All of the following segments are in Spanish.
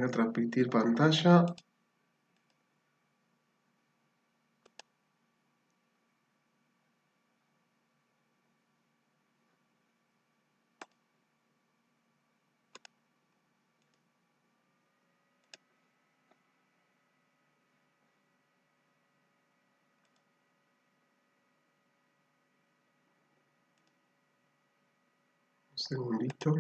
Voy a transmitir pantalla. Un segundito.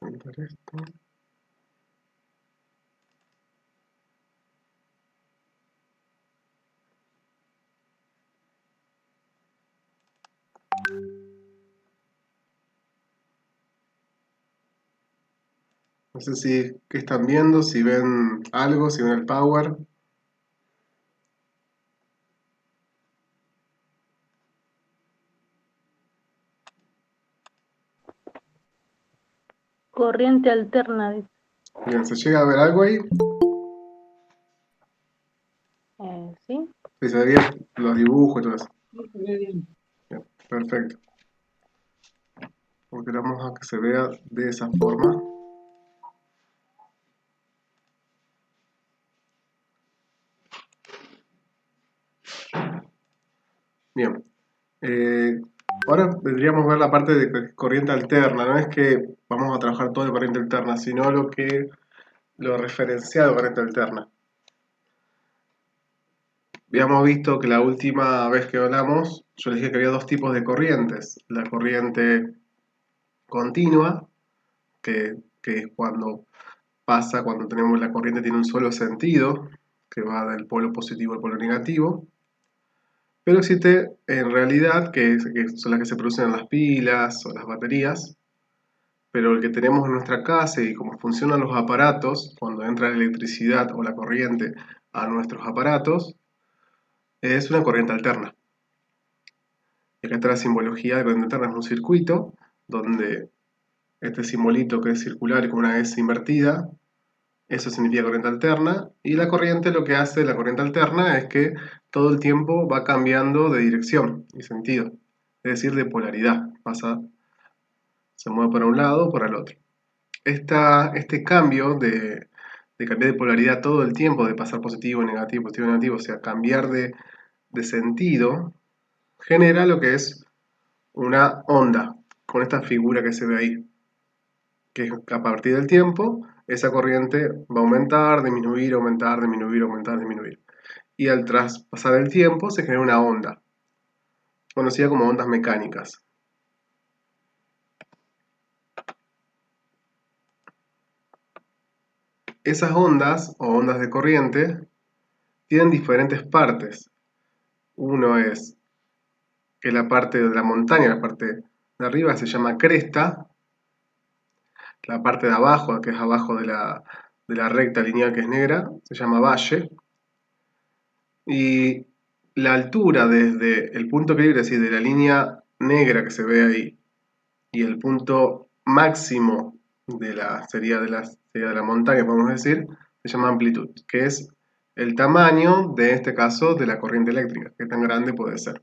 Presentar esto. No sé si qué están viendo, si ven algo, si ven el power. Corriente alterna, dice. Bien, ¿se llega a ver algo ahí? ¿Sí? Sí, se ve bien los dibujos y todo eso. Sí, se ve bien. Bien, perfecto. Porque vamos a que se vea de esa forma. Bien. Ahora vendríamos a ver la parte de corriente alterna. No es que vamos a trabajar todo de corriente alterna, sino lo referenciado de corriente alterna. Habíamos visto que la última vez que hablamos, yo les dije que había dos tipos de corrientes. La corriente continua, que es cuando pasa, cuando tenemos la corriente tiene un solo sentido, que va del polo positivo al polo negativo. Pero existe en realidad, que son las que se producen en las pilas o las baterías, pero el que tenemos en nuestra casa y cómo funcionan los aparatos, cuando entra la electricidad o la corriente a nuestros aparatos, es una corriente alterna. Y acá está la simbología de corriente alterna, es un circuito donde este simbolito que es circular y con una S invertida, eso significa corriente alterna, y la corriente lo que hace la corriente alterna es que todo el tiempo va cambiando de dirección y sentido, es decir, de polaridad, se mueve para un lado o para el otro. Este cambio de cambiar de polaridad todo el tiempo, de pasar positivo, negativo, o sea, cambiar de sentido, genera lo que es una onda, con esta figura que se ve ahí, que a partir del tiempo, esa corriente va a aumentar, disminuir, aumentar, disminuir, aumentar, disminuir. Y al traspasar el tiempo se genera una onda, conocida como ondas mecánicas. Esas ondas, o ondas de corriente, tienen diferentes partes. Uno es que la parte de la montaña, la parte de arriba se llama cresta, la parte de abajo, que es abajo de la recta lineal que es negra, se llama valle, y la altura desde el punto de equilibrio, es decir, de la línea negra que se ve ahí, y el punto máximo sería de la montaña, podemos decir, se llama amplitud, que es el tamaño, de este caso, de la corriente eléctrica, que tan grande puede ser.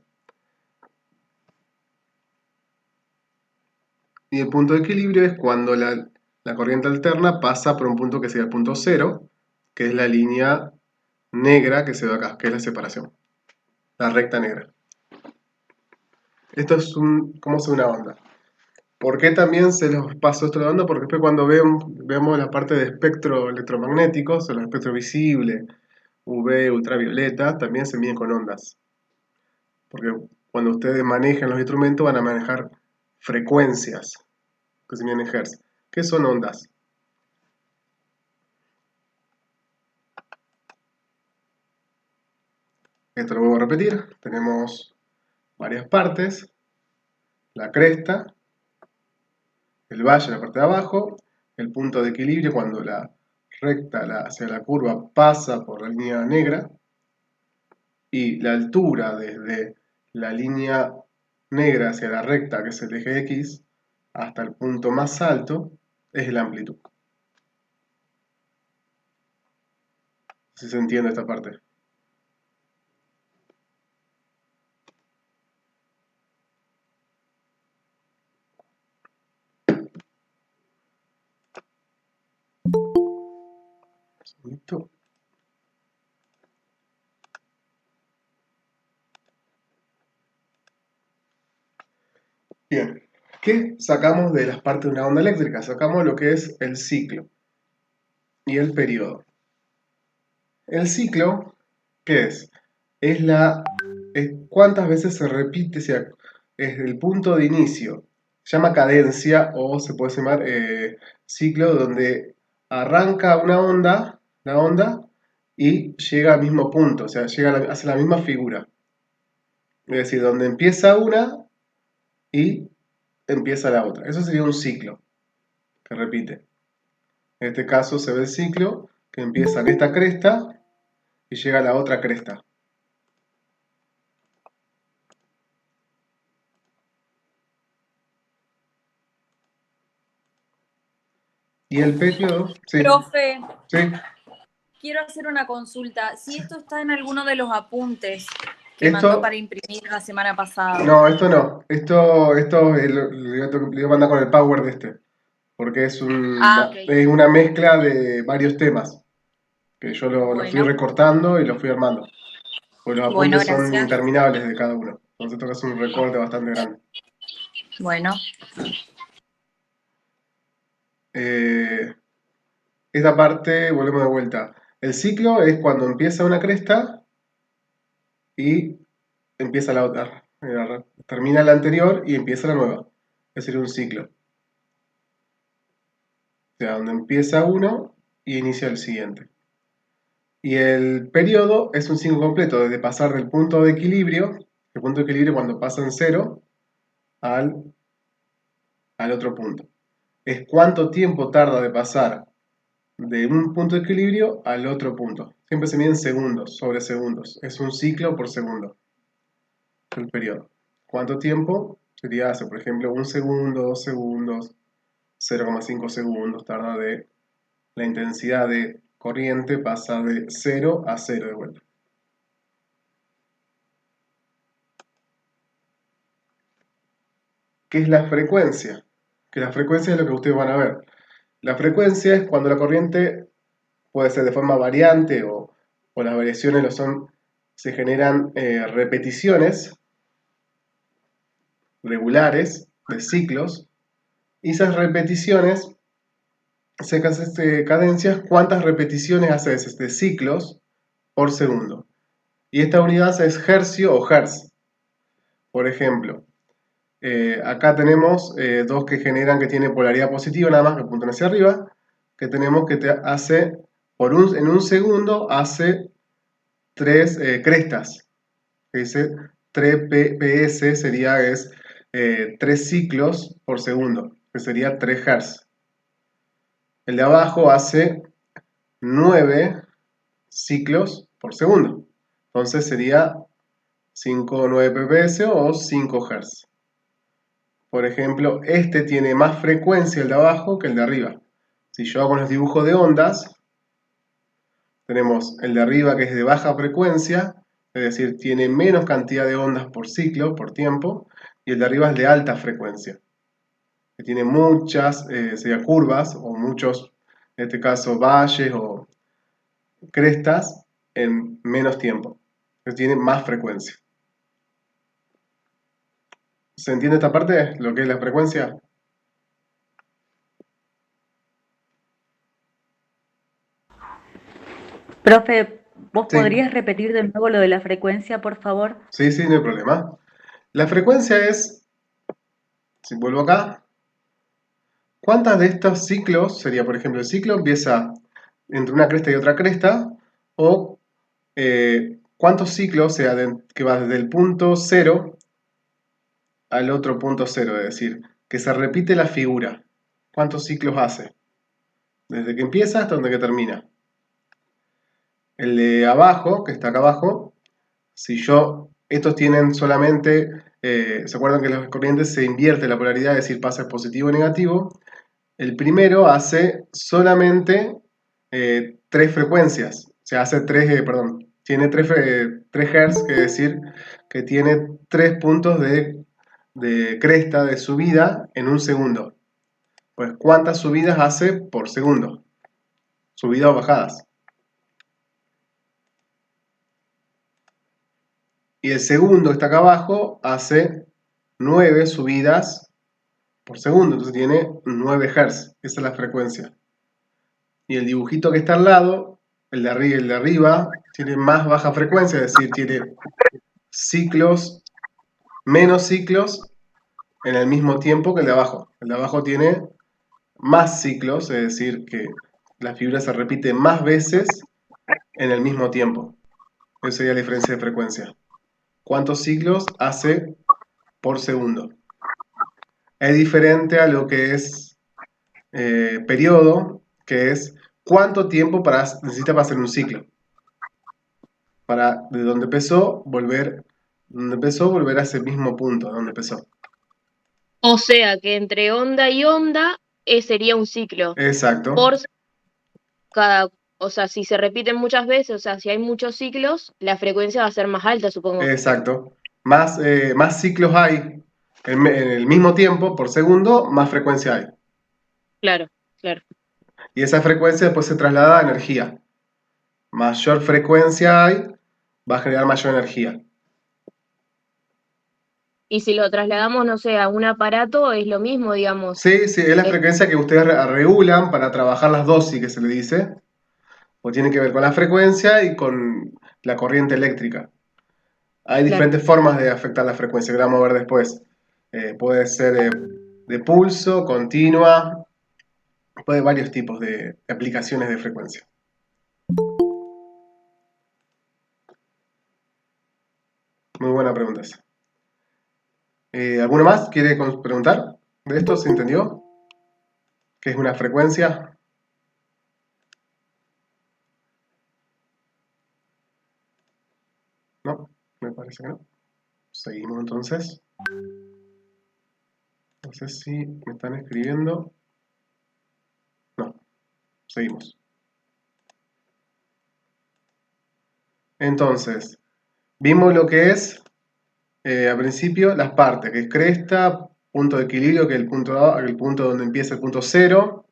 Y el punto de equilibrio es cuando la corriente alterna pasa por un punto que sería el punto cero, que es la línea negra que se ve acá, que es la separación, la recta negra. Esto es cómo se ve una onda. ¿Por qué también se los paso esto de la onda? Porque después cuando vemos la parte de espectro electromagnético, o sea, el espectro visible, UV, ultravioleta, también se miden con ondas. Porque cuando ustedes manejan los instrumentos van a manejar frecuencias, que se miden en hertz. ¿Qué son ondas? Esto lo vuelvo a repetir. Tenemos varias partes. La cresta, el valle, la parte de abajo, el punto de equilibrio cuando la recta hacia la curva pasa por la línea negra, y la altura desde la línea negra hacia la recta, que es el eje X, hasta el punto más alto, es la amplitud. si se entiende esta parte. Listo. Bien, ¿qué sacamos de las partes de una onda eléctrica? Sacamos lo que es el ciclo y el periodo. El ciclo, ¿qué es? Es cuántas veces se repite, o sea, es el punto de inicio. Se llama cadencia o se puede llamar ciclo donde arranca una onda, la onda, y llega al mismo punto, o sea, hace la misma figura. Es decir, donde empieza una y empieza la otra. Eso sería un ciclo que repite. En este caso se ve el ciclo que empieza en esta cresta y llega a la otra cresta. Y el periodo, sí, Profe, sí, quiero hacer una consulta. Si esto está en alguno de los apuntes que mandó esto, para imprimir la semana pasada. no, esto no, esto le voy a mandar con el power de este, porque es Ah, ok. es una mezcla de varios temas, que yo lo fui Bueno, recortando y lo fui armando, pues los bueno, apuntes son gracias. interminables de cada uno, entonces esto es un recorte bastante grande. Bueno, Eh, Esta parte, volvemos de vuelta. El ciclo es cuando empieza una cresta y empieza la otra. Termina la anterior y empieza la nueva. Es decir, un ciclo. O sea, donde empieza uno y inicia el siguiente. Y el periodo es un ciclo completo, desde pasar del punto de equilibrio, el punto de equilibrio cuando pasa en cero, al, al otro punto. Es cuánto tiempo tarda de pasar de un punto de equilibrio al otro punto. Siempre se miden segundos, sobre segundos. Es un ciclo por segundo, el periodo. ¿Cuánto tiempo? Sería hace, por ejemplo, un segundo, 2 segundos, 0,5 segundos tarda de la intensidad de corriente pasa de 0 a 0 de vuelta. ¿Qué es la frecuencia? Que la frecuencia es lo que ustedes van a ver. La frecuencia es cuando la corriente puede ser de forma variante o las variaciones lo son, se generan repeticiones regulares de ciclos y esas repeticiones, esas cadencias, ¿cuántas repeticiones hace de ciclos por segundo? Y esta unidad es hercio o hertz. Por ejemplo, acá tenemos dos que generan que tiene polaridad positiva nada más, que apuntan hacia arriba, que tenemos que hace, en un segundo hace 3 crestas, que dice 3 ps sería 3 ciclos por segundo, que sería 3 Hz. El de abajo hace 9 ciclos por segundo, entonces sería 5 o 9 ps o 5 Hz. Por ejemplo, este tiene más frecuencia el de abajo que el de arriba. Si yo hago los dibujos de ondas, tenemos el de arriba que es de baja frecuencia, es decir, tiene menos cantidad de ondas por ciclo, por tiempo, y el de arriba es de alta frecuencia, que tiene muchas curvas o muchos, en este caso, valles o crestas en menos tiempo, que tiene más frecuencia. ¿Se entiende esta parte? Lo que es la frecuencia. Profe, ¿vos Sí, podrías repetir de nuevo lo de la frecuencia, por favor? sí, sí, no hay problema. La frecuencia es, si vuelvo acá, ¿cuántas de estos ciclos sería, por ejemplo, el ciclo empieza entre una cresta y otra cresta? O ¿cuántos ciclos, o sea, que va desde el punto cero al otro punto cero? Es decir, que se repite la figura. ¿Cuántos ciclos hace? Desde que empieza hasta donde que termina. El de abajo, que está acá abajo, estos tienen solamente, ¿se acuerdan que las corrientes se invierte la polaridad, es decir, pasa de positivo a negativo? El primero hace solamente 3 frecuencias, sea, hace tiene 3 Hz, que decir que tiene 3 puntos de cresta de subida en un segundo. Pues, ¿cuántas subidas hace por segundo? Subidas o bajadas. Y el segundo que está acá abajo hace 9 subidas por segundo, entonces tiene 9 Hz, esa es la frecuencia. Y el dibujito que está al lado, el de arriba, tiene más baja frecuencia, es decir, tiene ciclos, menos ciclos en el mismo tiempo que el de abajo. El de abajo tiene más ciclos, es decir, que la fibra se repite más veces en el mismo tiempo. Esa sería la diferencia de frecuencia. ¿Cuántos ciclos hace por segundo? Es diferente a lo que es periodo, que es cuánto tiempo necesita para hacer un ciclo. Para de donde empezó, volver a ese mismo punto, donde empezó. O sea que entre onda y onda sería un ciclo. Exacto. Por cada, o sea, si se repiten muchas veces, o sea, si hay muchos ciclos, la frecuencia va a ser más alta, supongo. Exacto. Más ciclos hay en el mismo tiempo por segundo, más frecuencia hay. Claro, claro. Y esa frecuencia después se traslada a energía. Mayor frecuencia hay, va a generar mayor energía. Y si lo trasladamos, no sé, a un aparato, es lo mismo, digamos. Sí, es la frecuencia que ustedes regulan para trabajar las dosis, que se le dice. O tiene que ver con la frecuencia y con la corriente eléctrica. Hay diferentes formas de afectar la frecuencia, que la vamos a ver después. Puede ser de pulso, continua, puede varios tipos de aplicaciones de frecuencia. Muy buena pregunta esa. ¿Alguno más quiere preguntar de esto? ¿Se entendió? ¿Qué es una frecuencia? No, me parece que no. Seguimos entonces. No sé si me están escribiendo. No, seguimos. Entonces, vimos lo que es, al principio, las partes, que es cresta, punto de equilibrio, que es el punto donde empieza el punto cero,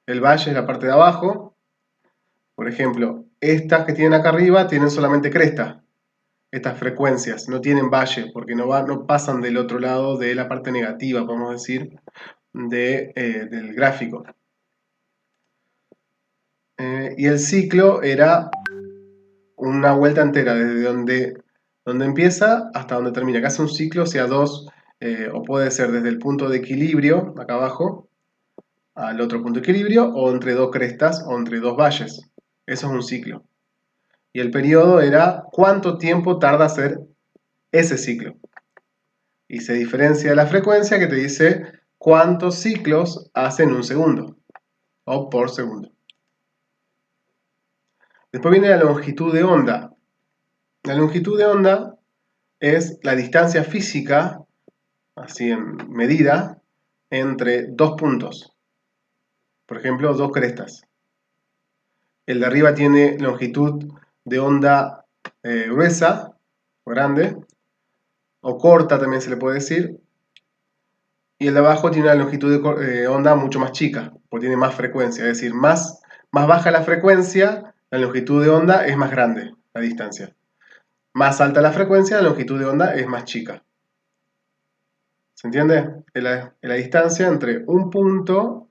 el valle es la parte de abajo. Por ejemplo, estas que tienen acá arriba tienen solamente cresta, estas frecuencias, no tienen valle, porque no pasan del otro lado de la parte negativa, podemos decir, del gráfico. Y el ciclo era una vuelta entera, desde donde empieza hasta donde termina. Que hace un ciclo, sea dos, o puede ser desde el punto de equilibrio, acá abajo, al otro punto de equilibrio, o entre dos crestas, o entre dos valles. Eso es un ciclo. Y el periodo era cuánto tiempo tarda hacer ese ciclo. Y se diferencia de la frecuencia, que te dice cuántos ciclos hace en un segundo, o por segundo. Después viene la longitud de onda. La longitud de onda es la distancia física, así en medida, entre dos puntos. Por ejemplo, dos crestas. El de arriba tiene longitud de onda gruesa, o grande, o corta también se le puede decir. Y el de abajo tiene una longitud de onda mucho más chica, porque tiene más frecuencia. Es decir, más baja la frecuencia, la longitud de onda es más grande, la distancia. Más alta la frecuencia, la longitud de onda es más chica. ¿Se entiende? Es la distancia entre un punto,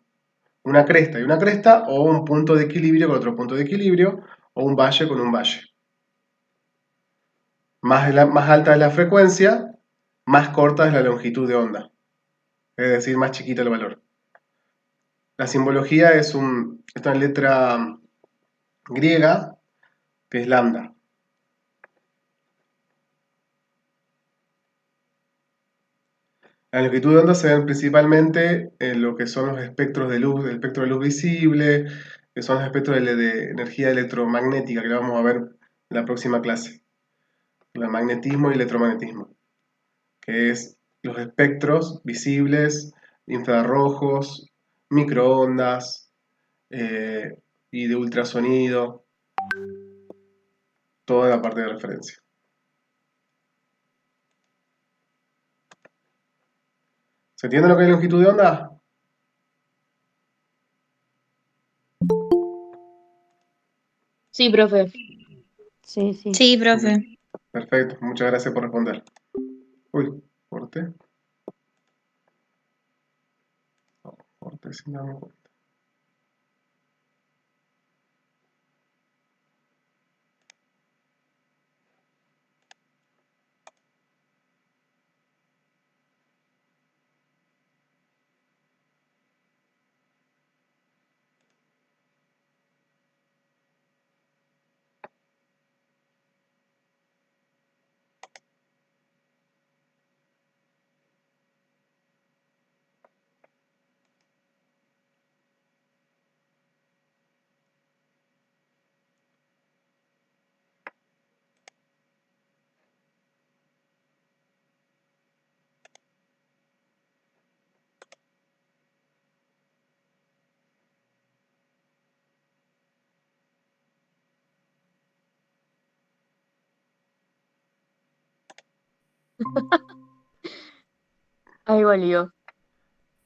una cresta y una cresta, o un punto de equilibrio con otro punto de equilibrio, o un valle con un valle. Más alta es la frecuencia, más corta es la longitud de onda. Es decir, más chiquito el valor. La simbología es esta letra griega, que es lambda. La longitud de onda se ven principalmente en lo que son los espectros de luz, el espectro de luz visible, que son los espectros de energía electromagnética, que lo vamos a ver en la próxima clase. El magnetismo y electromagnetismo, que es los espectros visibles, infrarrojos, microondas y de ultrasonido. toda la parte de referencia. ¿Se entiende lo que es longitud de onda? Sí, profe. Sí, sí. Sí, profe. Perfecto, muchas gracias por responder. Uy, corte. No, corte sin darme cuenta. Ahí volvió.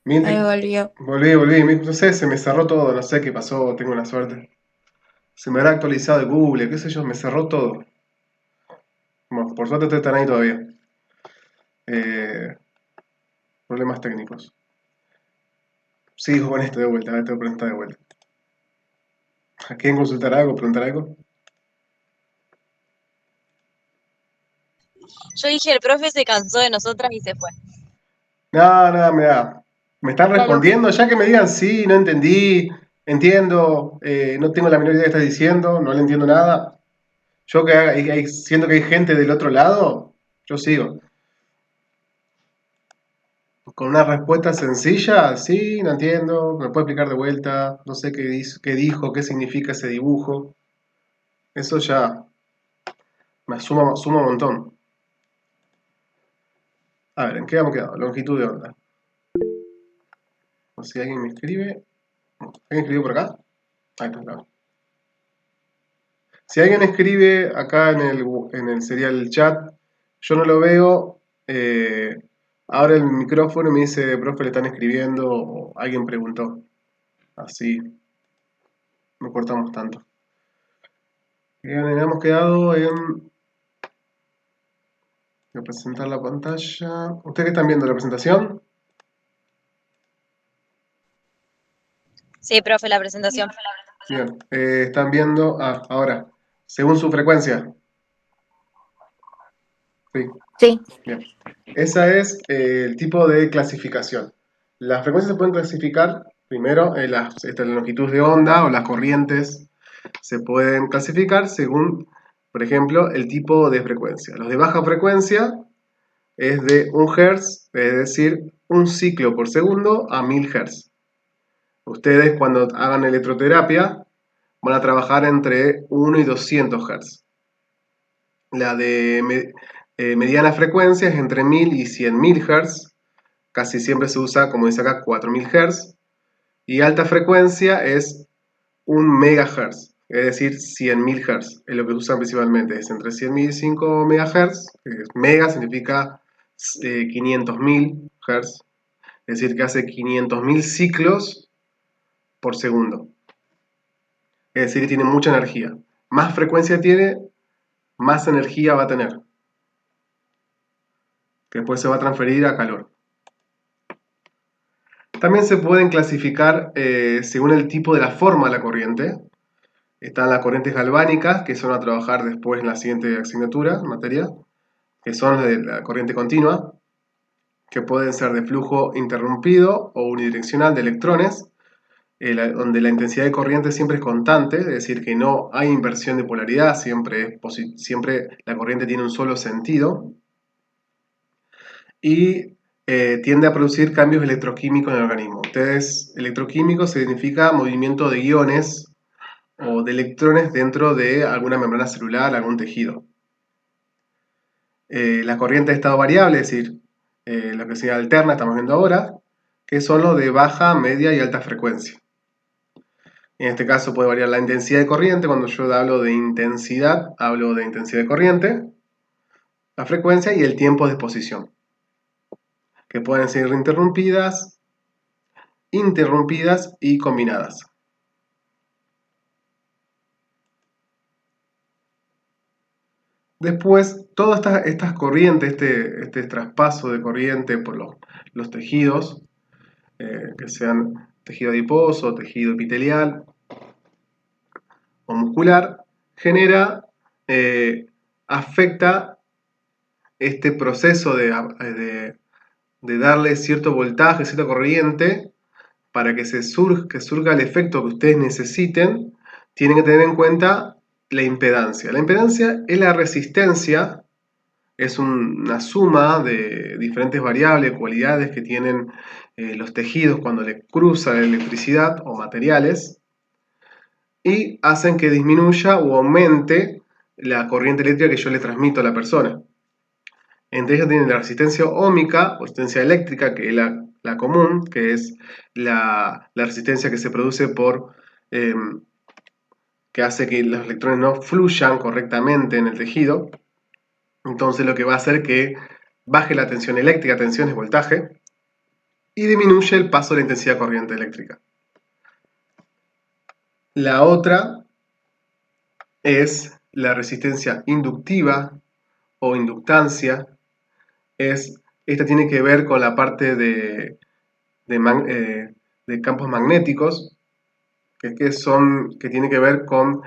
Ahí volvió. Volví, no sé, se me cerró todo, no sé qué pasó, tengo una suerte. Se me habrá actualizado el Google, qué sé yo, me cerró todo. Bueno, por suerte ustedes están ahí todavía. Problemas técnicos. Sigo con esto de vuelta, a ver, tengo que preguntar de vuelta. ¿A quién consultar algo, preguntar algo? Yo dije, el profe se cansó de nosotras y se fue. No, me están La respondiendo, ya que me digan sí, no entendí, entiendo, no tengo la menor idea de qué estás diciendo, no le entiendo nada. Yo que siento que hay gente del otro lado, yo sigo. Con una respuesta sencilla, sí, no entiendo, me puede explicar de vuelta, no sé qué dijo, qué significa ese dibujo. Eso ya me suma un montón. A ver, ¿en qué hemos quedado? Longitud de onda. O si alguien me escribe. ¿Alguien escribió por acá? Ahí está, claro. Si alguien escribe acá sería el chat, yo no lo veo, abre el micrófono y me dice, profe, le están escribiendo, o alguien preguntó. Así no cortamos tanto. Bien, hemos quedado en presentar la pantalla. ¿Ustedes qué están viendo la presentación? Sí, profe, la presentación. Bien, están viendo, ahora, según su frecuencia. Sí, Sí. bien. Esa es el tipo de clasificación. Las frecuencias se pueden clasificar, primero, las longitudes de onda o las corrientes se pueden clasificar según, por ejemplo, el tipo de frecuencia. Los de baja frecuencia es de 1 Hz, es decir, un ciclo por segundo a 1000 Hz. Ustedes cuando hagan electroterapia van a trabajar entre 1 y 200 Hz. La de mediana frecuencia es entre 1000 y 100.000 Hz. Casi siempre se usa, como dice acá, 4000 Hz. Y alta frecuencia es 1 MHz, es decir, 100.000 Hz. Es lo que se usa principalmente, es entre 100.000 y 5 MHz. Mega significa 500.000 Hz, es decir, que hace 500.000 ciclos por segundo. Es decir, que tiene mucha energía. Más frecuencia tiene, más energía va a tener, que después se va a transferir a calor. También se pueden clasificar según el tipo de la forma de la corriente. Están las corrientes galvánicas, que son a trabajar después en la siguiente asignatura, materia, que son de la corriente continua, que pueden ser de flujo interrumpido o unidireccional de electrones, donde la intensidad de corriente siempre es constante, es decir, que no hay inversión de polaridad, siempre la corriente tiene un solo sentido, y tiende a producir cambios electroquímicos en el organismo. Electroquímico significa movimiento de iones o de electrones dentro de alguna membrana celular, algún tejido. La corriente de estado variable, es decir, lo que se llama alterna, estamos viendo ahora, que son los de baja, media y alta frecuencia. En este caso puede variar la intensidad de corriente. Cuando yo hablo de intensidad de corriente, la frecuencia y el tiempo de exposición, que pueden ser interrumpidas y combinadas. Después, todas estas corrientes, este traspaso de corriente por los tejidos, que sean tejido adiposo, tejido epitelial o muscular, afecta este proceso de darle cierto voltaje, cierta corriente, para que surja el efecto que ustedes necesiten. Tienen que tener en cuenta la impedancia. La impedancia es la resistencia, es una suma de diferentes variables, cualidades que tienen los tejidos cuando les cruza la electricidad o materiales, y hacen que disminuya o aumente la corriente eléctrica que yo le transmito a la persona. Entre ellas tienen la resistencia óhmica o resistencia eléctrica, que es la común, que es la resistencia que se produce que hace que los electrones no fluyan correctamente en el tejido. Entonces lo que va a hacer que baje la tensión eléctrica, tensión es voltaje, y disminuye el paso de la intensidad de corriente eléctrica. La otra es la resistencia inductiva o inductancia. Esta tiene que ver con la parte de campos magnéticos, que tiene que ver con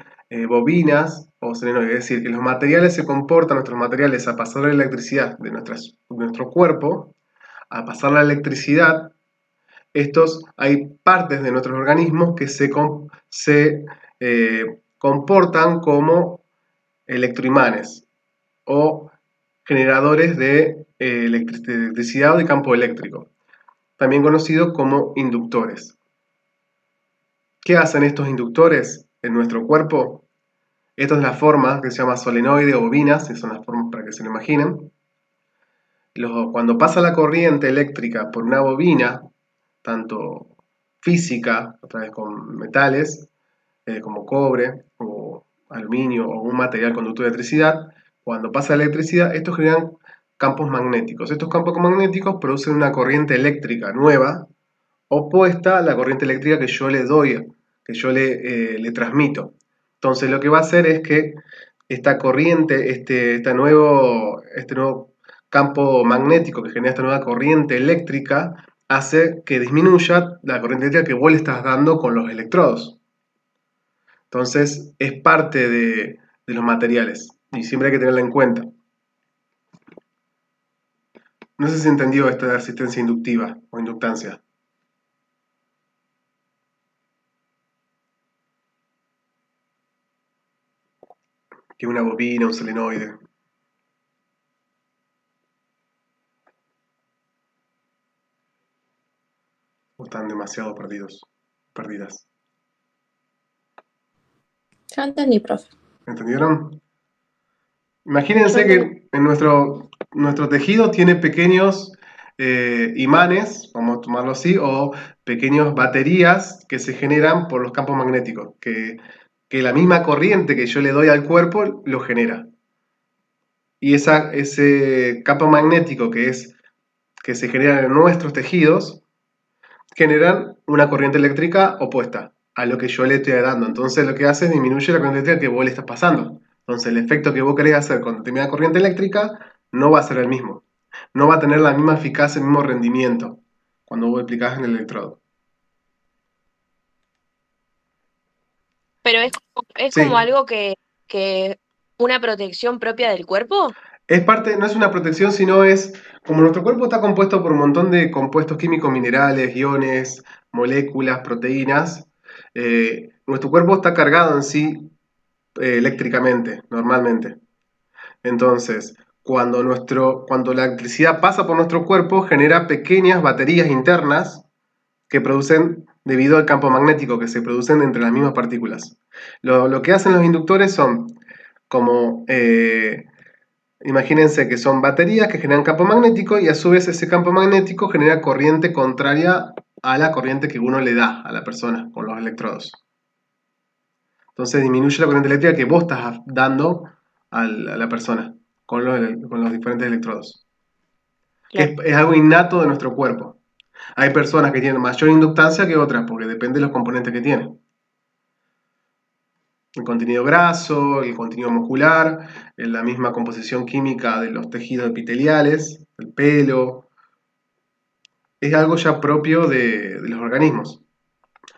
bobinas o solenoides. Es decir, que los materiales se comportan, nuestros materiales, a pasar la electricidad de nuestro cuerpo, a pasar la electricidad, hay partes de nuestros organismos que se comportan como electroimanes o generadores de electricidad o de campo eléctrico, también conocidos como inductores. ¿Qué hacen estos inductores en nuestro cuerpo? Esta es la forma que se llama solenoide o bobinas, esas son las formas para que se lo imaginen. Cuando pasa la corriente eléctrica por una bobina, tanto física, a través con metales, como cobre o aluminio o un material conductor de electricidad, cuando pasa la electricidad, estos generan campos magnéticos. Estos campos magnéticos producen una corriente eléctrica nueva, opuesta a la corriente eléctrica que yo le doy, que yo le transmito. Entonces lo que va a hacer es que esta corriente, este nuevo campo magnético que genera esta nueva corriente eléctrica, hace que disminuya la corriente eléctrica que vos le estás dando con los electrodos. Entonces es parte de los materiales y siempre hay que tenerla en cuenta. No sé si se entendió esta resistencia inductiva o inductancia. Que una bobina, un solenoide. O están demasiado perdidas. Ya entendí, profe. ¿Entendieron? Imagínense que en nuestro tejido tiene pequeños imanes, vamos a tomarlo así, o pequeñas baterías que se generan por los campos magnéticos, que la misma corriente que yo le doy al cuerpo lo genera. Y ese campo magnético que se genera en nuestros tejidos, generan una corriente eléctrica opuesta a lo que yo le estoy dando. Entonces lo que hace es disminuye la corriente eléctrica que vos le estás pasando. Entonces el efecto que vos querés hacer con determinada corriente eléctrica no va a ser el mismo. No va a tener la misma eficacia, el mismo rendimiento cuando vos aplicás en el electrodo. Pero es Sí. como algo que una protección propia del cuerpo. No es una protección, sino como nuestro cuerpo está compuesto por un montón de compuestos químicos, minerales, iones, moléculas, proteínas, nuestro cuerpo está cargado en sí eléctricamente, normalmente. Entonces, cuando la electricidad pasa por nuestro cuerpo, genera pequeñas baterías internas que producen, debido al campo magnético que se producen entre las mismas partículas. Lo que hacen los inductores son como... imagínense que son baterías que generan campo magnético y a su vez ese campo magnético genera corriente contraria a la corriente que uno le da a la persona con los electrodos. Entonces disminuye la corriente eléctrica que vos estás dando a la persona con los diferentes electrodos. Claro. Es algo innato de nuestro cuerpo. Hay personas que tienen mayor inductancia que otras, porque depende de los componentes que tienen. El contenido graso, el contenido muscular, la misma composición química de los tejidos epiteliales, el pelo. Es algo ya propio de los organismos.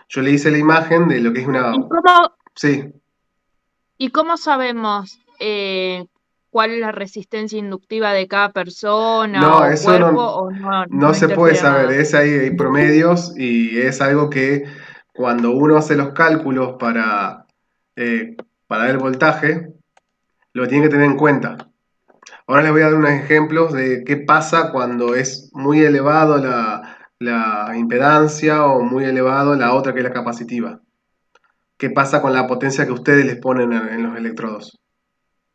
Yo le hice la imagen de lo que es una... Sí, ¿Y cómo sabemos cuál es la resistencia inductiva de cada persona no, o eso cuerpo no, o no se puede interfiere saber. nada? Hay promedios y es algo que cuando uno hace los cálculos para dar el voltaje, lo tiene que tener en cuenta. Ahora les voy a dar unos ejemplos de qué pasa cuando es muy elevado la impedancia o muy elevado la otra que es la capacitiva. ¿Qué pasa con la potencia que ustedes les ponen en los electrodos?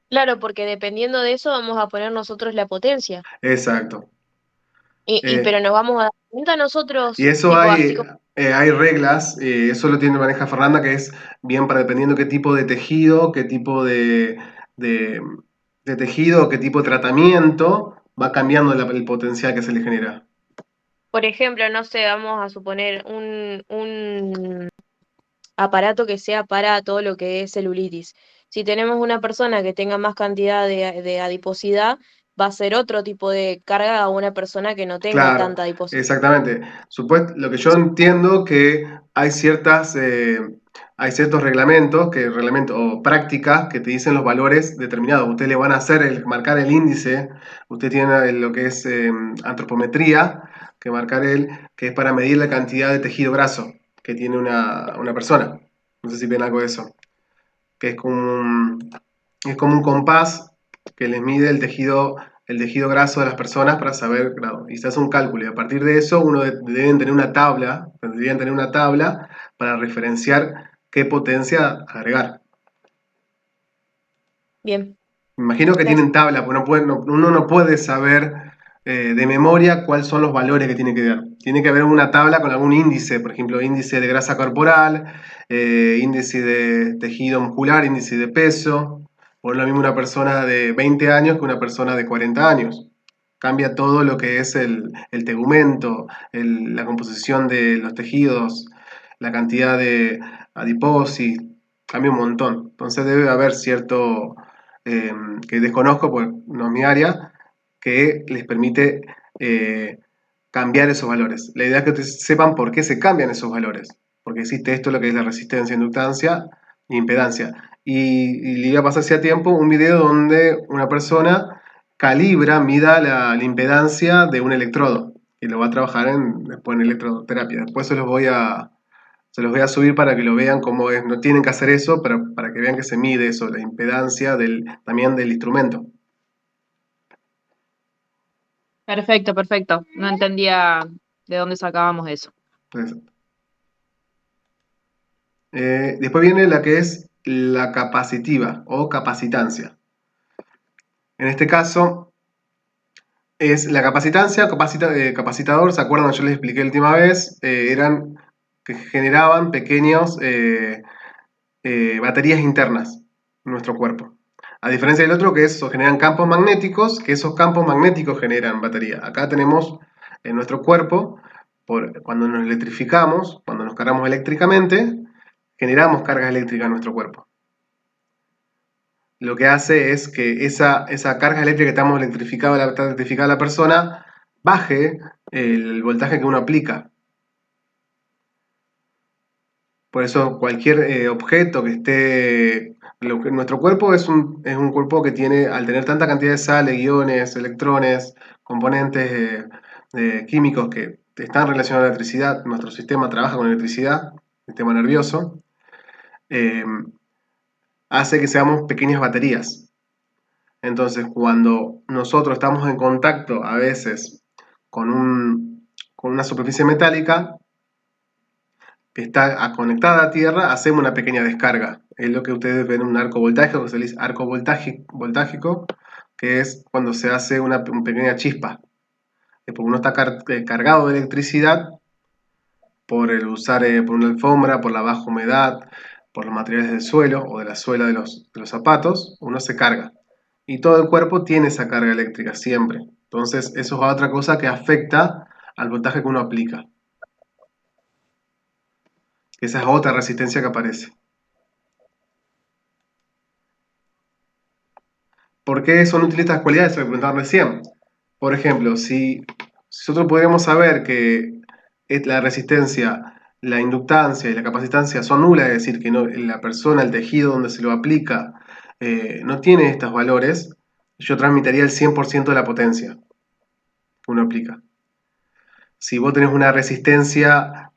Claro, porque dependiendo de eso vamos a poner nosotros la potencia. Exacto. Pero Eh, nos vamos a dar cuenta y nosotros, eso tipo así como, hay reglas, eso lo maneja Fernanda, que es bien para dependiendo qué tipo de tejido, qué tipo de, de tejido, qué tipo de tratamiento, va cambiando el potencial que se le genera. por ejemplo, no sé, vamos a suponer un aparato que sea para todo lo que es celulitis. Si tenemos una persona que tenga más cantidad de adiposidad, va a ser otro tipo de carga a una persona que no tenga Claro, tanta adiposidad. exactamente. Lo que yo entiendo que hay ciertos reglamentos, o prácticas que te dicen los valores determinados. Ustedes le van a hacer marcar el índice. Usted tiene lo que es antropometría, que es para medir la cantidad de tejido graso que tiene una persona. No sé si ven algo de eso. Que es como un compás que les mide el tejido graso de las personas para saber, claro, y se hace un cálculo. Y a partir de eso, deben tener tendrían tener una tabla para referenciar qué potencia agregar. Bien, Me imagino que tienen gracias. tabla, porque uno no puede saber de memoria cuáles son los valores que tiene que dar. Tiene que haber una tabla con algún índice, por ejemplo, índice de grasa corporal, índice de tejido muscular, índice de peso. Por lo mismo una persona de 20 años que una persona de 40 años. Cambia todo lo que es el tegumento, la composición de los tejidos, la cantidad de adiposis, cambia un montón. Entonces debe haber cierto eh, que desconozco porque no es mi área, que les permite eh, cambiar esos valores. La idea es que ustedes sepan por qué se cambian esos valores, porque existe esto, lo que es la resistencia, inductancia e impedancia. Y le iba a pasar hacía tiempo un video donde una persona mida la impedancia de un electrodo y lo va a trabajar después en electroterapia. Después se los voy a subir para que lo vean cómo es. No tienen que hacer eso, pero para que vean que se mide eso, la impedancia también del instrumento. Perfecto, perfecto. No entendía de dónde sacábamos eso. Entonces, después viene la que es la capacitiva o capacitancia. En este caso es la capacitancia, capacitador, ¿se acuerdan? Yo les expliqué la última vez, eran que generaban pequeños baterías internas en nuestro cuerpo. A diferencia del otro, que eso generan campos magnéticos, que esos campos magnéticos generan batería. Acá tenemos en nuestro cuerpo, cuando nos electrificamos, cuando nos cargamos eléctricamente, generamos cargas eléctricas en nuestro cuerpo. Lo que hace es que esa carga eléctrica que está electrificada la persona, baje el voltaje que uno aplica. Por eso cualquier objeto que esté... nuestro cuerpo es un cuerpo que tiene, al tener tanta cantidad de sales, iones, electrones, componentes químicos que están relacionados a la electricidad, nuestro sistema trabaja con electricidad, sistema nervioso, eh, hace que seamos pequeñas baterías. Entonces, cuando nosotros estamos en contacto a veces con una superficie metálica, que está conectada a tierra, hacemos una pequeña descarga. Es lo que ustedes ven en un arco voltágico, que se le dice arco voltágico, que es cuando se hace una pequeña chispa. Porque uno está cargado de electricidad por el usar por una alfombra, por la baja humedad, por los materiales del suelo o de la suela de los zapatos, uno se carga. Y todo el cuerpo tiene esa carga eléctrica siempre. Entonces, eso es otra cosa que afecta al voltaje que uno aplica. Esa es otra resistencia que aparece. ¿Por qué son útiles estas cualidades? Se lo preguntaban recién. Por ejemplo, si nosotros podríamos saber que la resistencia, la inductancia y la capacitancia son nulas, es decir, que la persona, el tejido donde se lo aplica, no tiene estos valores, yo transmitiría el 100% de la potencia que uno aplica. Si vos tenés una resistencia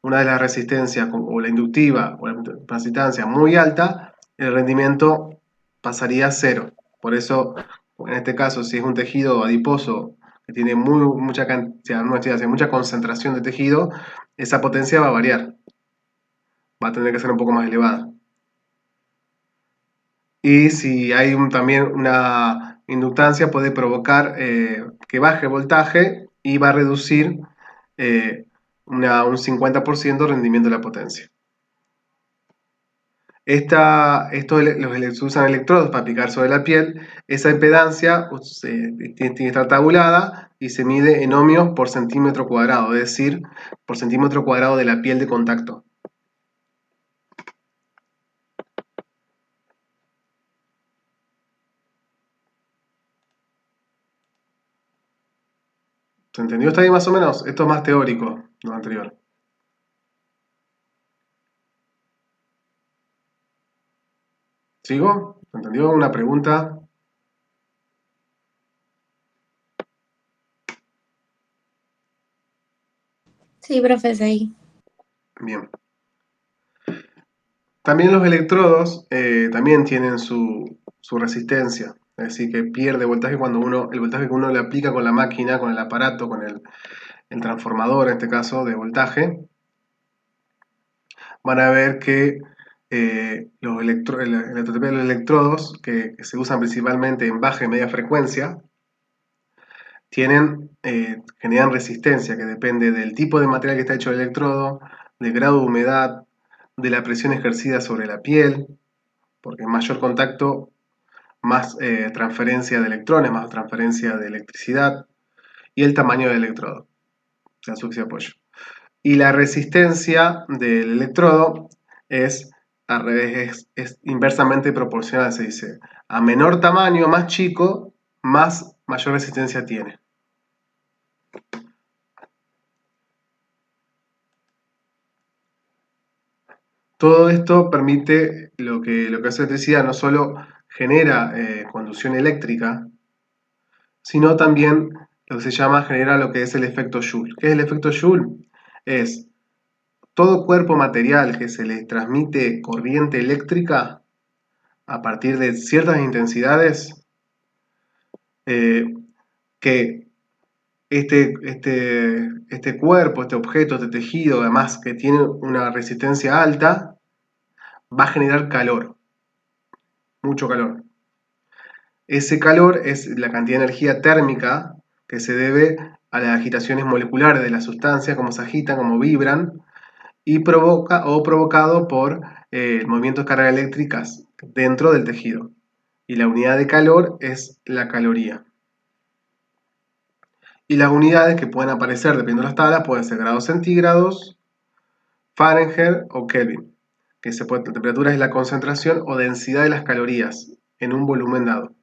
una de las resistencias, o la inductiva o la capacitancia muy alta, el rendimiento pasaría a 0. Por eso, en este caso, si es un tejido adiposo que tiene mucha cantidad, mucha concentración de tejido, esa potencia va a variar. Va a tener que ser un poco más elevada. Y si hay también una inductancia, puede provocar que baje el voltaje y va a reducir un 50% el rendimiento de la potencia. Se usan electrodos para aplicar sobre la piel. Esa impedancia tiene que estar tabulada y se mide en ohmios por centímetro cuadrado, es decir, por centímetro cuadrado de la piel de contacto. ¿Se entendió hasta ahí más o menos? Esto es más teórico, lo anterior. ¿Sigo? ¿Se entendió? ¿Una pregunta? Sí, profe, ahí. Bien. También los electrodos también tienen su resistencia. Es decir, que pierde voltaje el voltaje que uno le aplica con la máquina, con el aparato, con el transformador, en este caso, de voltaje. Van a ver que los electrodos, que se usan principalmente en baja y media frecuencia, generan resistencia, que depende del tipo de material que está hecho el electrodo, del grado de humedad, de la presión ejercida sobre la piel, porque mayor contacto, más transferencia de electrones, más transferencia de electricidad, y el tamaño del electrodo, o sea, su apoyo. Y la resistencia del electrodo es al revés, es inversamente proporcional, se dice. A menor tamaño, más chico, mayor resistencia tiene. Todo esto permite lo que hace electricidad, no solo genera conducción eléctrica, sino también lo que se llama genera lo que es el efecto Joule. ¿Qué es el efecto Joule? Es todo cuerpo material que se le transmite corriente eléctrica a partir de ciertas intensidades, que este cuerpo, este objeto, este tejido, además que tiene una resistencia alta, va a generar calor, mucho calor. Ese calor es la cantidad de energía térmica que se debe a las agitaciones moleculares de la sustancia, cómo se agitan, cómo vibran, y provocado por movimientos de cargas eléctricas dentro del tejido. Y la unidad de calor es la caloría. Y las unidades que pueden aparecer dependiendo de las tablas pueden ser grados centígrados, Fahrenheit o Kelvin, que la temperatura es la concentración o densidad de las calorías en un volumen dado.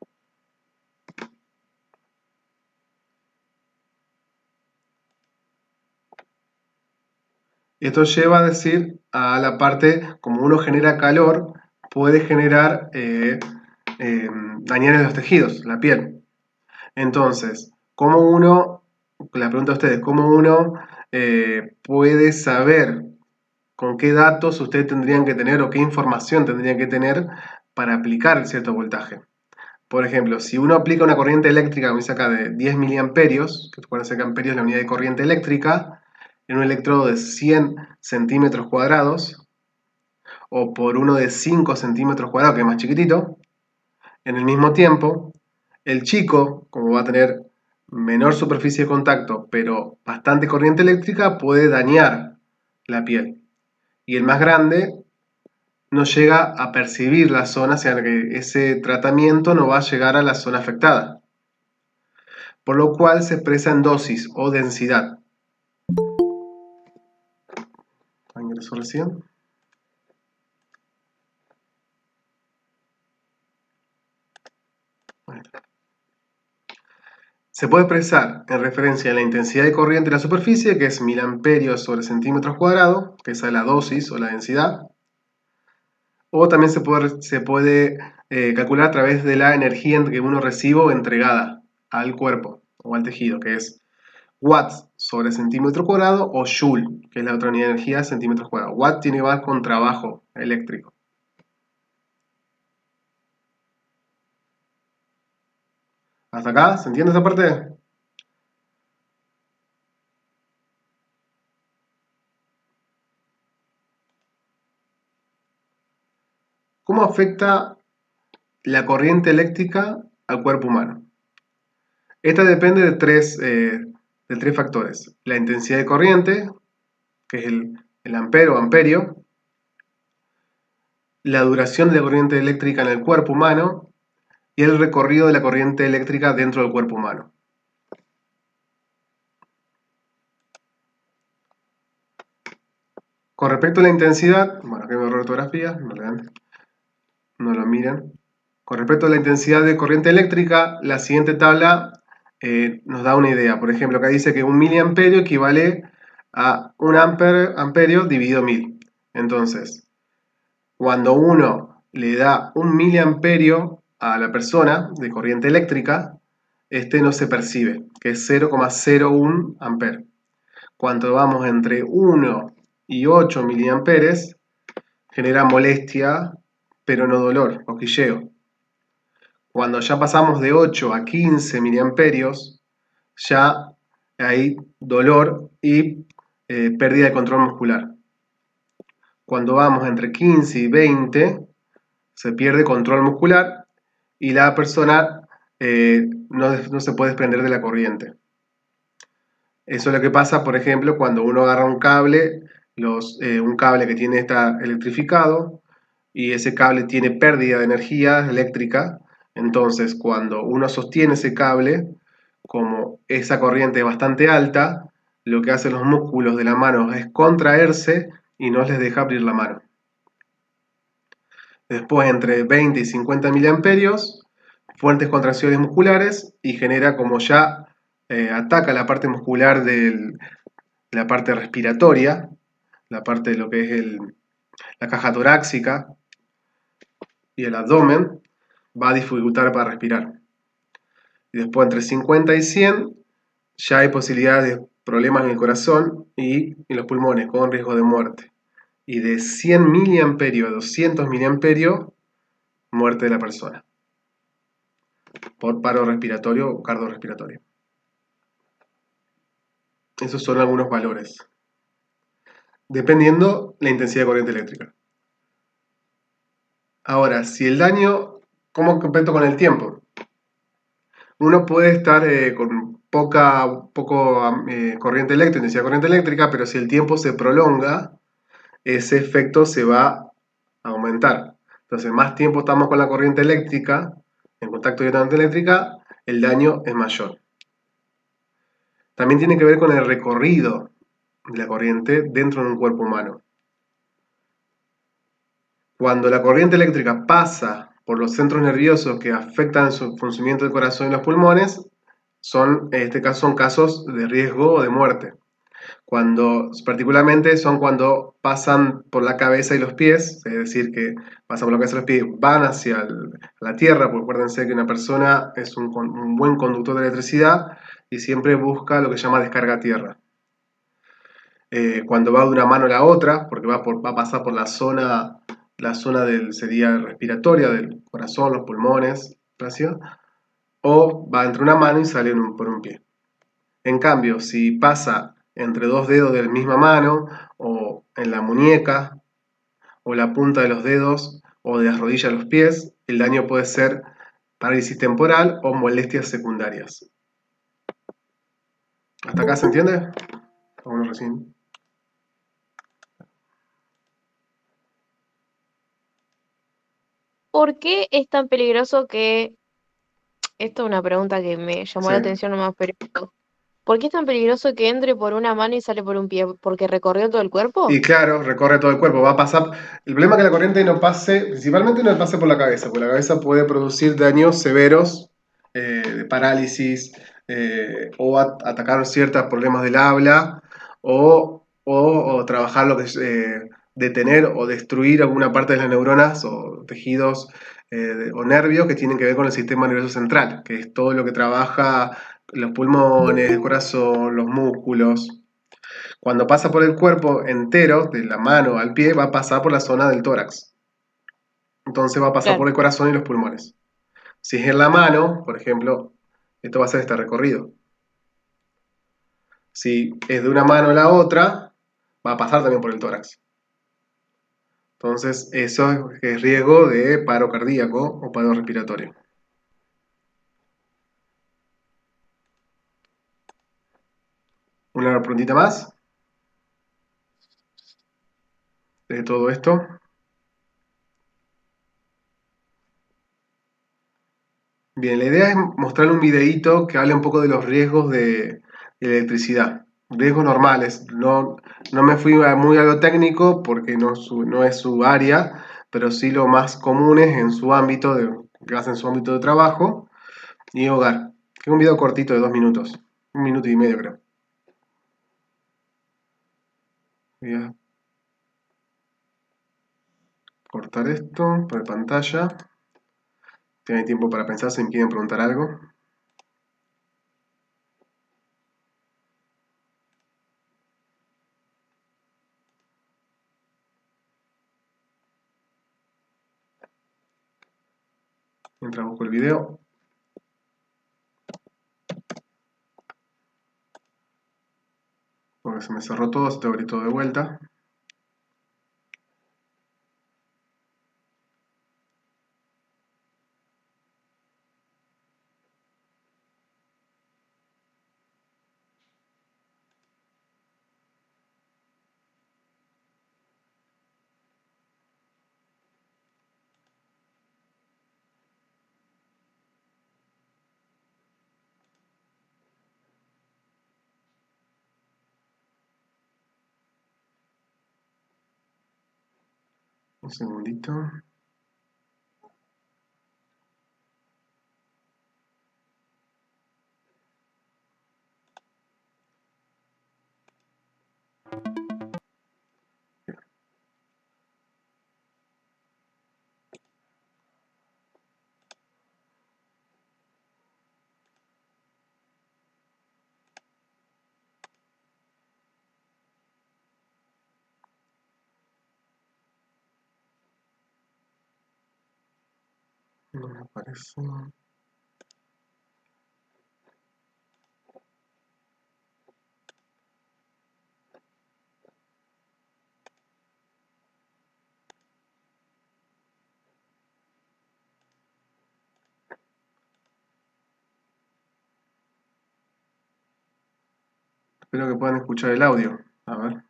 Esto lleva a decir a la parte, como uno genera calor, puede generar dañar en los tejidos, la piel. Entonces, la pregunta a ustedes, ¿cómo uno puede saber con qué datos ustedes tendrían que tener o qué información tendrían que tener para aplicar cierto voltaje? Por ejemplo, si uno aplica una corriente eléctrica, como dice acá, de 10 miliamperios, que recuerden que amperios es la unidad de corriente eléctrica, en un electrodo de 100 centímetros cuadrados, o por uno de 5 centímetros cuadrados, que es más chiquitito, en el mismo tiempo, el chico, como va a tener menor superficie de contacto, pero bastante corriente eléctrica, puede dañar la piel. Y el más grande no llega a percibir la zona, o sea que ese tratamiento no va a llegar a la zona afectada, por lo cual se expresa en dosis o densidad. Ingresó recién. Se puede expresar en referencia a la intensidad de corriente de la superficie, que es 1000 amperios sobre centímetros cuadrados, que esa es la dosis o la densidad. O también se puede calcular a través de la energía que uno recibe o entregada al cuerpo o al tejido, que es watts sobre centímetro cuadrado o joule, que es la otra unidad de energía, centímetros cuadrados. Watt tiene que ver con trabajo eléctrico. ¿Hasta acá? ¿Se entiende esa parte? ¿Cómo afecta la corriente eléctrica al cuerpo humano? Esta depende de tres factores. La intensidad de corriente, que es el ampero o amperio, la duración de la corriente eléctrica en el cuerpo humano y el recorrido de la corriente eléctrica dentro del cuerpo humano. Con respecto a la intensidad, bueno, aquí hay un error de ortografía, no lo miren. Con respecto a la intensidad de corriente eléctrica, la siguiente tabla nos da una idea. Por ejemplo, acá dice que un miliamperio equivale a un amperio dividido 1000. Entonces, cuando uno le da un miliamperio a la persona de corriente eléctrica, este no se percibe, que es 0,01 amperes. Cuando vamos entre 1 y 8 miliamperes, genera molestia, pero no dolor, cosquilleo. Cuando ya pasamos de 8 a 15 miliamperios, ya hay dolor y pérdida de control muscular. Cuando vamos entre 15 y 20, se pierde control muscular y la persona no se puede desprender de la corriente. Eso es lo que pasa, por ejemplo, cuando uno agarra un cable, un cable que está electrificado y ese cable tiene pérdida de energía eléctrica. Entonces, cuando uno sostiene ese cable, como esa corriente es bastante alta, lo que hacen los músculos de la mano es contraerse y no les deja abrir la mano. Después, entre 20 y 50 miliamperios, fuertes contracciones musculares y genera como ya ataca la parte muscular de la parte respiratoria, la parte de lo que es la caja torácica y el abdomen, va a dificultar para respirar. Y después entre 50 y 100 ya hay posibilidades de problemas en el corazón y en los pulmones con riesgo de muerte. Y de 100 miliamperios a 200 miliamperios, muerte de la persona por paro respiratorio o cardiorrespiratorio. Esos son algunos valores, dependiendo la intensidad de corriente eléctrica. Ahora, si el daño, ¿cómo completo con el tiempo? Uno puede estar con poco corriente eléctrica, intensidad de corriente eléctrica, pero si el tiempo se prolonga, ese efecto se va a aumentar. Entonces, más tiempo estamos con la corriente eléctrica, en contacto directamente eléctrica, el daño es mayor. También tiene que ver con el recorrido de la corriente dentro de un cuerpo humano. Cuando la corriente eléctrica pasa por los centros nerviosos que afectan su funcionamiento del corazón y los pulmones, en este caso son casos de riesgo o de muerte. Particularmente son cuando pasan por la cabeza y los pies, es decir, que pasan por la cabeza y los pies, van hacia la tierra, porque acuérdense que una persona es un buen conductor de electricidad y siempre busca lo que se llama descarga a tierra. Cuando va de una mano a la otra, porque va a pasar por la zona sería respiratoria del corazón, los pulmones, o va entre una mano y sale por un pie. En cambio, si pasa entre dos dedos de la misma mano, o en la muñeca, o la punta de los dedos, o de las rodillas a los pies, el daño puede ser parálisis temporal o molestias secundarias. ¿Hasta acá se entiende? Bueno, recién. ¿por qué es tan peligroso que... Esto es una pregunta que me llamó Sí. la atención nomás, pero ¿por qué es tan peligroso que entre por una mano y sale por un pie? ¿Porque recorrió todo el cuerpo? Y claro, recorre todo el cuerpo, va a pasar. El problema es que la corriente no pase, principalmente no pase por la cabeza, porque la cabeza puede producir daños severos, de parálisis, o atacar ciertos problemas del habla, o trabajar lo que es detener o destruir alguna parte de las neuronas o tejidos o nervios que tienen que ver con el sistema nervioso central, que es todo lo que trabaja los pulmones, el corazón, los músculos. Cuando pasa por el cuerpo entero, de la mano al pie, va a pasar por la zona del tórax. Entonces va a pasar por Claro. el corazón y los pulmones. Si es en la mano, por ejemplo, esto va a ser este recorrido. Si es de una mano a la otra, va a pasar también por el tórax. Entonces, eso es riesgo de paro cardíaco o paro respiratorio. Una preguntita más de todo esto. Bien, la idea es mostrarle un videíto que hable un poco de los riesgos de electricidad. Riesgos normales. No me fui muy a lo técnico porque no es su área, pero sí lo más comunes en su ámbito, que hace en su ámbito de trabajo y hogar. Es un video cortito de 2 minutos. 1 minuto y medio creo. Voy a cortar esto por pantalla. Tienen tiempo para pensar si me quieren preguntar algo. Mientras busco el video. Porque se me cerró todo, se te abrí todo de vuelta. Un segundito. No me aparece. Espero que puedan escuchar el audio. A ver.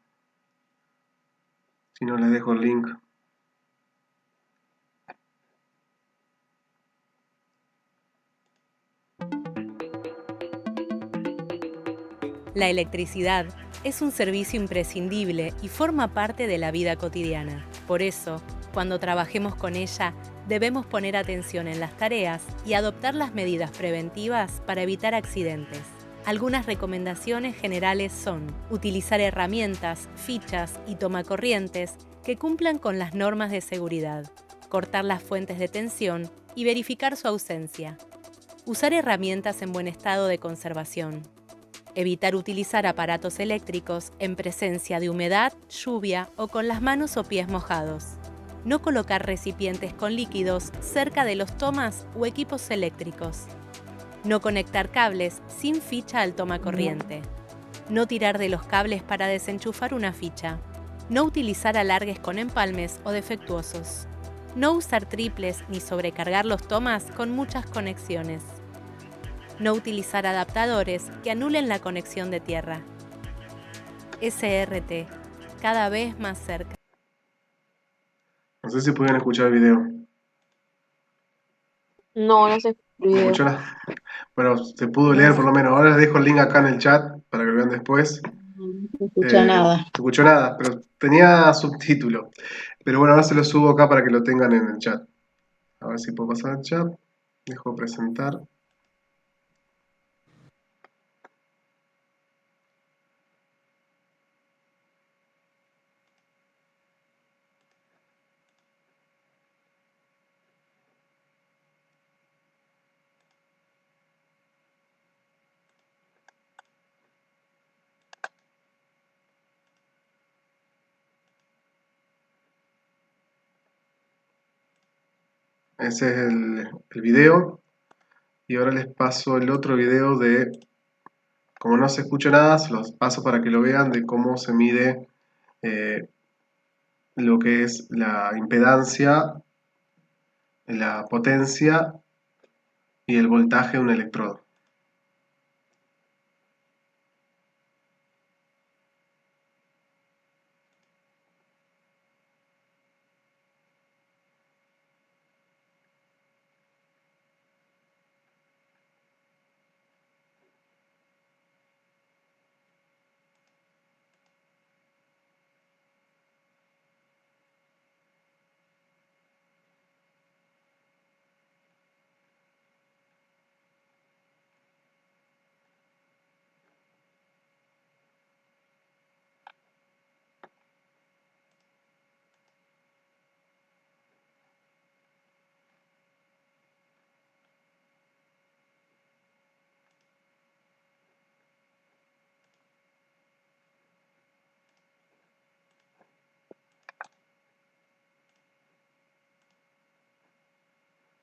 Si no, les dejo el link. La electricidad es un servicio imprescindible y forma parte de la vida cotidiana. Por eso, cuando trabajemos con ella, debemos poner atención en las tareas y adoptar las medidas preventivas para evitar accidentes. Algunas recomendaciones generales son utilizar herramientas, fichas y tomacorrientes que cumplan con las normas de seguridad, cortar las fuentes de tensión y verificar su ausencia, usar herramientas en buen estado de conservación, evitar utilizar aparatos eléctricos en presencia de humedad, lluvia o con las manos o pies mojados. No colocar recipientes con líquidos cerca de los tomas o equipos eléctricos. No conectar cables sin ficha al tomacorriente. No tirar de los cables para desenchufar una ficha. No utilizar alargues con empalmes o defectuosos. No usar triples ni sobrecargar los tomas con muchas conexiones. No utilizar adaptadores que anulen la conexión de tierra. SRT, cada vez más cerca. No sé si pudieron escuchar el video. No, no se escucha el ¿No video. escuchó nada? Bueno, se pudo No, leer por lo menos. Ahora les dejo el link acá en el chat para que lo vean después. no se escucha nada. No escuchó nada, pero tenía subtítulo. Pero bueno, ahora se lo subo acá para que lo tengan en el chat. A ver si puedo pasar el chat. Dejo presentar. Ese es el video. Y ahora les paso el otro video de, como no se escucha nada, se los paso para que lo vean de cómo se mide lo que es la impedancia, la potencia y el voltaje de un electrodo.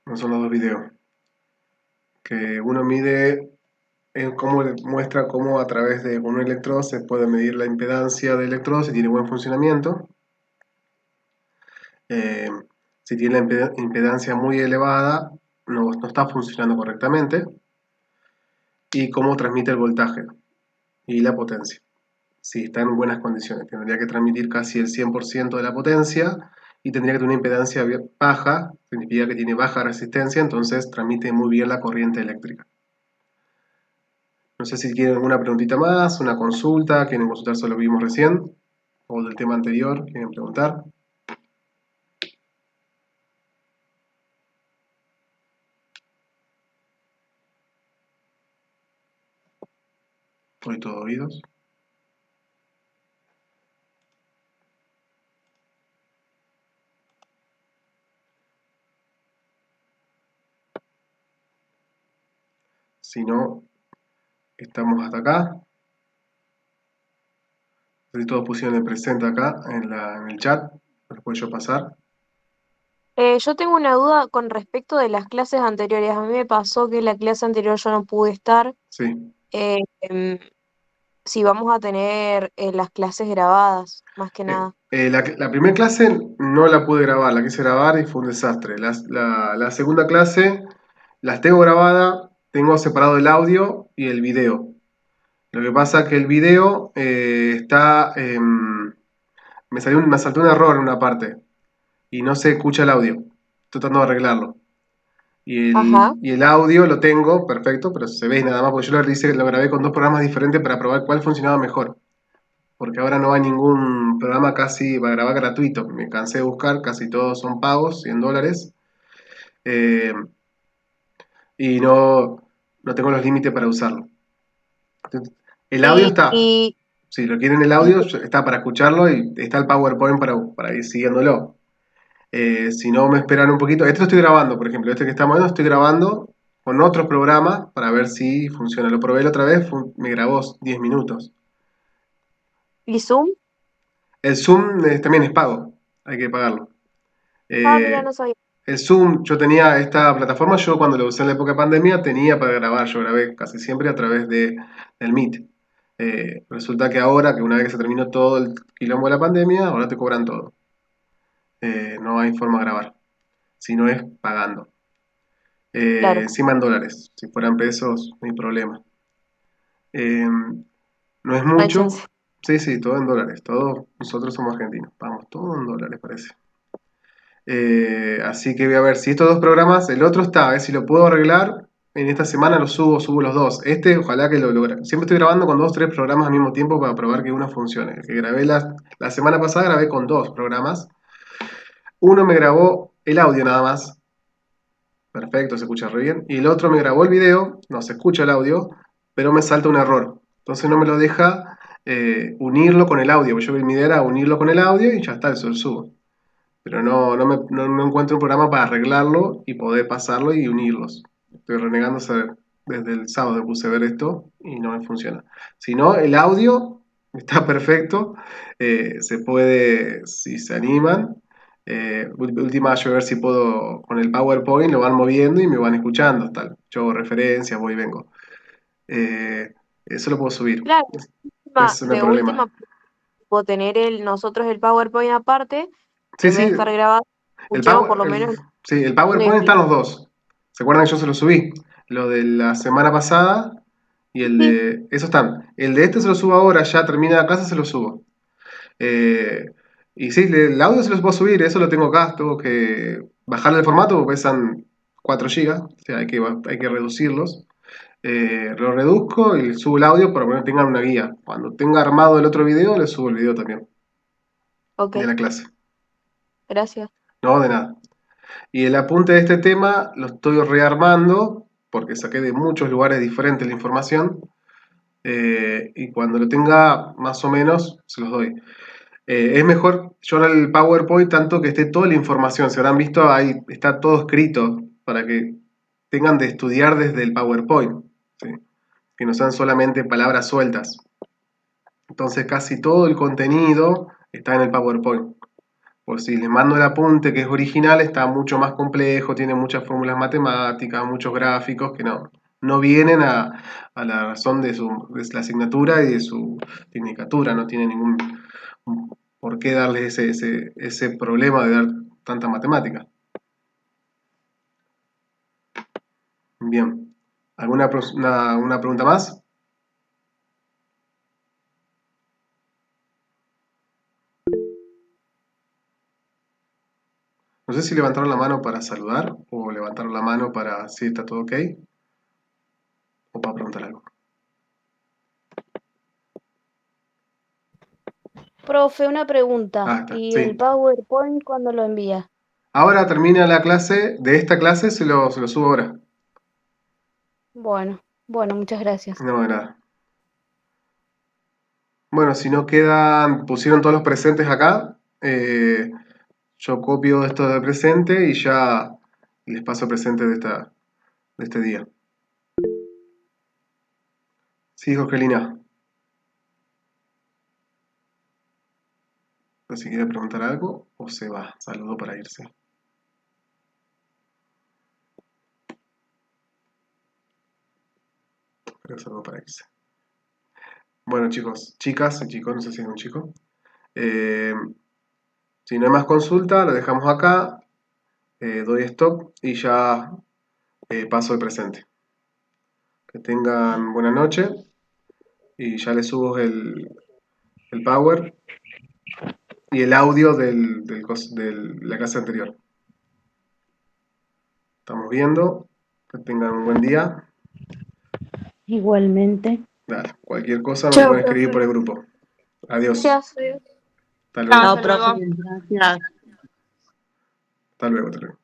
Esos son los dos videos. Que uno mide, cómo muestra cómo a través de un electrodo se puede medir la impedancia del electrodo si tiene buen funcionamiento. Eh, si tiene la impedancia muy elevada, no está funcionando correctamente. Y cómo transmite el voltaje y la potencia. Si está en buenas condiciones, tendría que transmitir casi el 100% de la potencia y tendría que tener una impedancia baja, significa que tiene baja resistencia, entonces transmite muy bien la corriente eléctrica. No sé si quieren alguna preguntita más, una consulta, quieren consultar sobre lo que vimos recién, o del tema anterior, quieren preguntar. Estoy todo oídos. Si no, estamos hasta acá. Si todos pusieron el presente acá en el chat, lo puedo yo pasar. Yo tengo una duda con respecto de las clases anteriores. A mí me pasó que la clase anterior yo no pude estar. Sí. Eh, em, si vamos a tener las clases grabadas, más que nada. La primera clase no la pude grabar, la quise grabar y fue un desastre. La segunda clase las tengo grabada, tengo separado el audio y el video. Lo que pasa es que el video me saltó un error en una parte y no se escucha el audio. Estoy tratando de arreglarlo. Ajá, Y el audio lo tengo perfecto, pero se ve nada más porque yo lo grabé con dos programas diferentes para probar cuál funcionaba mejor. Porque ahora no hay ningún programa casi para grabar gratuito. Me cansé de buscar, casi todos son pagos, $100. eh, y no tengo los límites para usarlo. El audio y, está. y, Si lo quieren el audio, está para escucharlo y está el PowerPoint para ir siguiéndolo. Si no, me esperan un poquito. Este lo estoy grabando, por ejemplo. Este que estamos viendo, estoy grabando con otros programas para ver si funciona. Lo probé la otra vez, me grabó 10 minutos. y Zoom. El Zoom también es pago, hay que pagarlo. Ah, mira, Eh, no sabía. el Zoom, yo tenía esta plataforma, yo cuando lo usé en la época de pandemia tenía para grabar, yo grabé casi siempre a través del Meet. Resulta que ahora, que una vez que se terminó todo el quilombo de la pandemia, ahora te cobran todo. No hay forma de grabar, si no es pagando. Claro, Encima en dólares, si fueran pesos, no hay problema. Eh, no es no hay chance. mucho, sí, sí, todo en dólares, todos nosotros somos argentinos, pagamos todo en dólares, parece. Así que voy a ver si estos dos programas, el otro está, a ver si lo puedo arreglar. En esta semana lo subo los dos. Este, ojalá que lo logre. Siempre estoy grabando con 2 o 3 programas al mismo tiempo para probar que uno funcione. El que grabé la semana pasada, grabé con 2 programas. Uno me grabó el audio nada más. Perfecto, se escucha re bien. Y el otro me grabó el video, no se escucha el audio, pero me salta un error. Entonces no me lo deja unirlo con el audio. Yo mi idea era unirlo con el audio y ya está, eso lo subo. Pero no encuentro un programa para arreglarlo y poder pasarlo y unirlos. Estoy renegando desde el sábado que puse a ver esto y no me funciona. Si no, el audio está perfecto. Se puede, si se animan. Última, yo a ver si puedo, con el PowerPoint lo van moviendo y me van escuchando. Tal. Yo hago referencias, voy y vengo. Eso lo puedo subir. Claro, Eso no hay de problema. última, puedo tener nosotros el PowerPoint aparte, Sí, en vez sí, de estar grabado, El escuchemos por Power, lo menos sí, el una PowerPoint están explicación. los dos. ¿Se acuerdan que yo se lo subí? Lo de la semana pasada y el Sí, de... Esos están. El de este se lo subo ahora, ya termina la clase, se lo subo. Eh, y sí, el audio se los puedo subir, eso lo tengo acá. Tengo que bajarle el formato porque pesan 4 gigas, o sea, hay que reducirlos. Lo reduzco y le subo el audio para que tengan una guía. Cuando tenga armado el otro video, le subo el video también ok, de la clase. gracias. No, de nada. Y el apunte de este tema lo estoy rearmando porque saqué de muchos lugares diferentes la información y cuando lo tenga más o menos se los doy. Es mejor yo en el PowerPoint tanto que esté toda la información, si habrán visto ahí está todo escrito para que tengan de estudiar desde el PowerPoint, ¿sí? Que no sean solamente palabras sueltas. Entonces casi todo el contenido está en el PowerPoint. Por si les mando el apunte que es original, está mucho más complejo, tiene muchas fórmulas matemáticas, muchos gráficos que no vienen a la razón de la asignatura y de su tecnicatura, no tiene ningún por qué darles ese problema de dar tanta matemática. Bien, una pregunta más? No sé si levantaron la mano para saludar o levantaron la mano para si está todo ok o para preguntar algo. Profe, una Ah, pregunta. está, ¿Y el sí. PowerPoint cuándo lo envía? Ahora termina la clase, de esta clase se lo subo ahora. Bueno, bueno, muchas gracias. No, de nada. Bueno, si no quedan, pusieron todos los presentes acá. Yo copio esto de presente y ya les paso presente de este día. Sí, Jorgelina. No sé si quiere preguntar algo o se va. Saludo para irse. Creo que saludo para irse. Bueno, chicos, chicas y chicos, no sé si es un chico. Eh, si no hay más consulta, lo dejamos acá. Doy stop y ya paso el presente. Que tengan buena noche y ya les subo el power y el audio de la clase anterior. Estamos viendo. Que tengan un buen día. Igualmente. Dale, cualquier cosa me Chao, pueden escribir por profe. el grupo. Adiós. Gracias. Hasta Chao, luego. profe. Gracias. Hasta luego. Hasta luego.